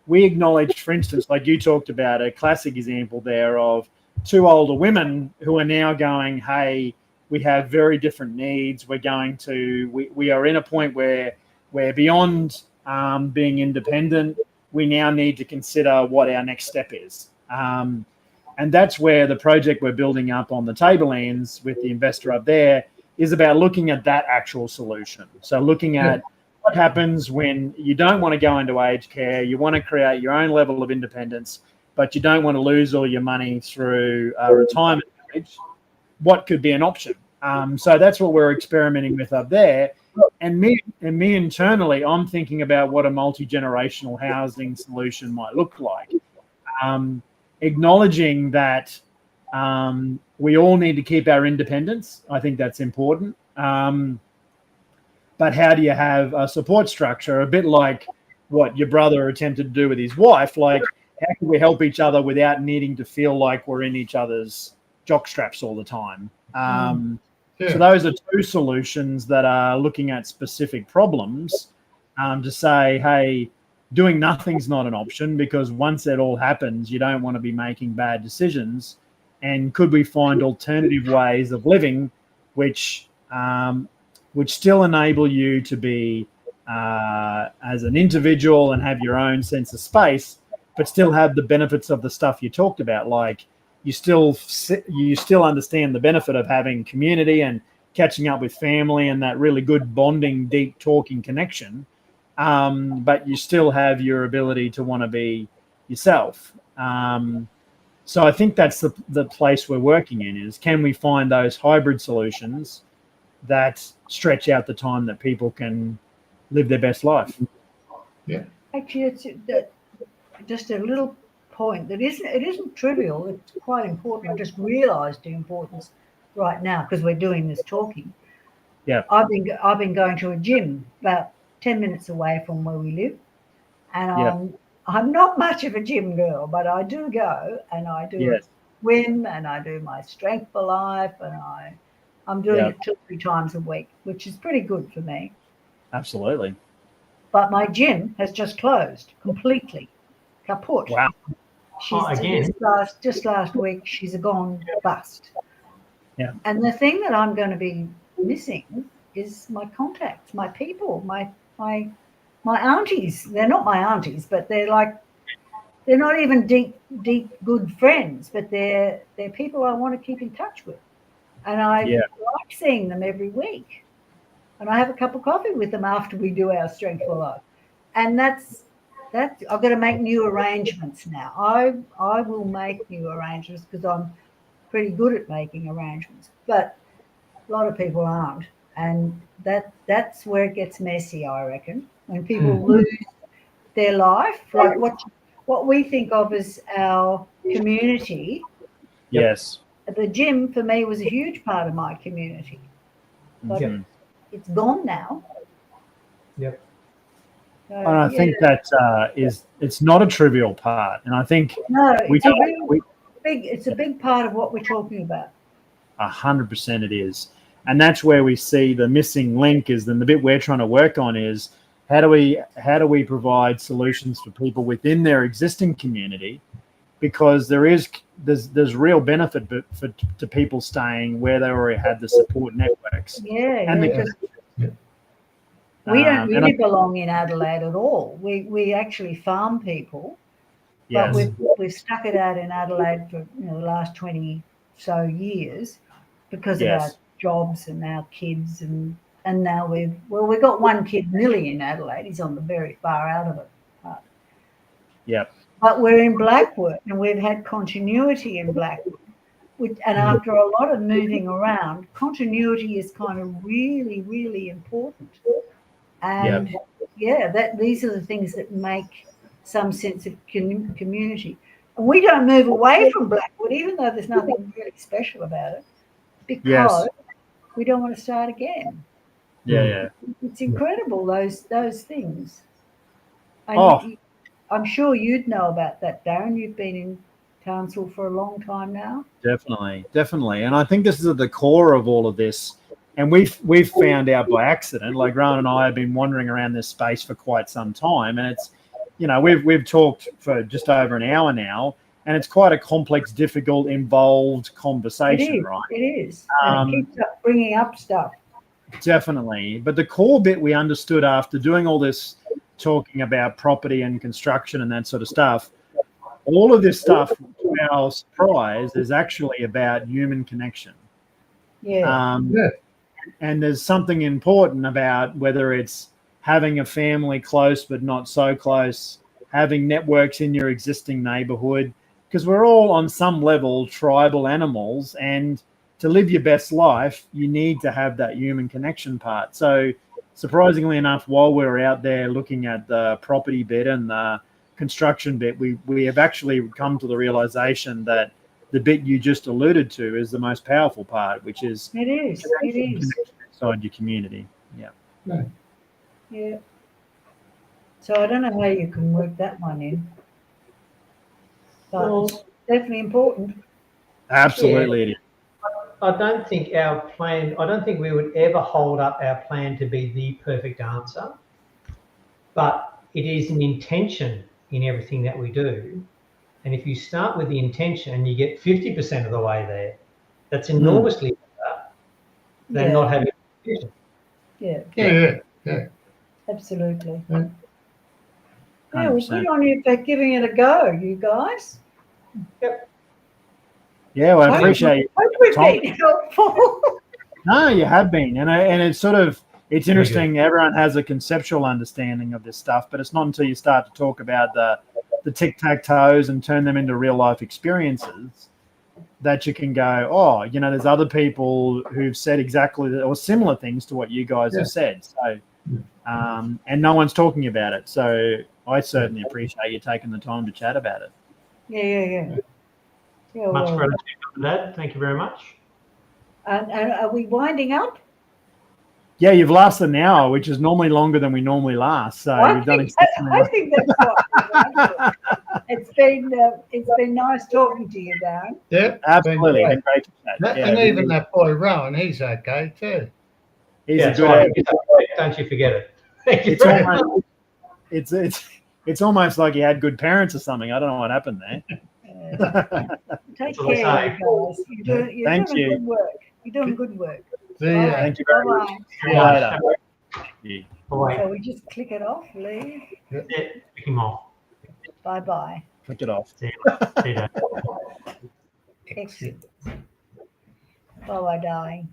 we acknowledge, for instance, like you talked about, a classic example there of two older women who are now going, hey, we have very different needs. We're going to, we are in a point where we're beyond being independent. We now need to consider what our next step is. And that's where the project we're building up on the Tablelands with the investor up there is about looking at that actual solution. So looking at what happens when you don't want to go into aged care, you want to create your own level of independence, but you don't want to lose all your money through retirement age. What could be an option? So that's what we're experimenting with up there. And me internally, I'm thinking about what a multi-generational housing solution might look like. Acknowledging that we all need to keep our independence. I think that's important. But how do you have a support structure, a bit like what your brother attempted to do with his wife? Like, how can we help each other without needing to feel like we're in each other's jockstraps all the time? So those are two solutions that are looking at specific problems to say, hey, doing nothing's not an option, because once it all happens, you don't want to be making bad decisions. And could we find alternative ways of living which still enable you to be as an individual and have your own sense of space, but still have the benefits of the stuff you talked about, like you still understand the benefit of having community and catching up with family and that really good bonding, deep talking connection. But you still have your ability to want to be yourself. So I think that's the place we're working in, is can we find those hybrid solutions that stretch out the time that people can live their best life? Yeah. Actually, it's just a little point that isn't trivial. It's quite important. I just realised the importance right now because we're doing this talking. Yeah. I've been going to a gym about 10 minutes away from where we live, and I'm not much of a gym girl, but I do go and I do swim and I do my Strength for Life, and I'm doing it 2 or 3 times a week, which is pretty good for me. Absolutely. But my gym has just closed completely. Kaput. Wow. Just last week, she's gone bust. Yeah. And the thing that I'm going to be missing is my contacts, my people, my aunties. They're not my aunties, but they're not even deep good friends, but they're people I want to keep in touch with. And I like seeing them every week. And I have a cup of coffee with them after we do our Strength for Life. And that's I've got to make new arrangements now. I will make new arrangements because I'm pretty good at making arrangements, but a lot of people aren't. And that's where it gets messy, I reckon, when people lose their life, like what we think of as our community. Yes. The gym for me was a huge part of my community, but it's gone now. Yep. And I think that it's not a trivial part. And I think it's a big part of what we're talking about. 100% it is. And that's where we see the missing link is then the bit we're trying to work on is how do we provide solutions for people within their existing community, because there's real benefit to people staying where they already had the support networks. We don't really belong in Adelaide at all. We actually farm people, but we've stuck it out in Adelaide for the last 20 so years because of our jobs and our kids and now we've got one kid, Millie, in Adelaide. He's on the very far out of it part. Yep. But we're in Blackwood and we've had continuity in Blackwood. And after a lot of moving around, continuity is kind of really, really important. And these are the things that make some sense of community. And we don't move away from Blackwood, even though there's nothing really special about it, because we don't want to start again. Yeah. It's incredible, those things. I'm sure you'd know about that, Darren. You've been in council for a long time now. Definitely. And I think this is at the core of all of this. And we've found out by accident, like Rowan and I have been wandering around this space for quite some time. And it's, we've talked for just over an hour now, and it's quite a complex, difficult, involved conversation, right? It is. And it keeps bringing up stuff. Definitely. But the core bit we understood after doing all this talking about property and construction and that sort of stuff, all of this stuff, to our surprise, is actually about human connection. And there's something important about whether it's having a family close but not so close, having networks in your existing neighborhood, because we're all on some level tribal animals, and to live your best life, you need to have that human connection part. So surprisingly enough, while we're out there looking at the property bit and the construction bit, we have actually come to the realization that the bit you just alluded to is the most powerful part, which is it is inside your community. Yeah. So I don't know how you can work that one in, but it's definitely important. Absolutely, it is. I don't think we would ever hold up our plan to be the perfect answer, but it is an intention in everything that we do. And if you start with the intention and you get 50% of the way there, that's enormously better than not having an intention. Yeah. Absolutely. Yeah. Yeah, well, good on you for giving it a go, you guys. Yep. Yeah, well, I appreciate it. Hope we've been helpful. No, you have been. And it's sort of, it's interesting. Everyone has a conceptual understanding of this stuff, but it's not until you start to talk about the tic-tac-toes and turn them into real life experiences that you can go, there's other people who've said exactly or similar things to what you guys have said. So, and no one's talking about it. So I certainly appreciate you taking the time to chat about it. Yeah. Much gratitude for that. Thank you very much. And are we winding up? Yeah, you've lasted an hour, which is normally longer than we normally last. So I we've done I think that's what it's been nice talking to you, Darren. Yeah, absolutely. Been great to chat. And even that boy Rowan, he's okay too. He's a good egg. Don't you forget it. It's almost like he had good parents or something. I don't know what happened there. Take care, you guys. You're doing good work. You're doing good work. Thank you very much. See you later. So we just click it off, leave. Yeah, click him off. Bye. Click it off. See you later. Exit. Bye, darling.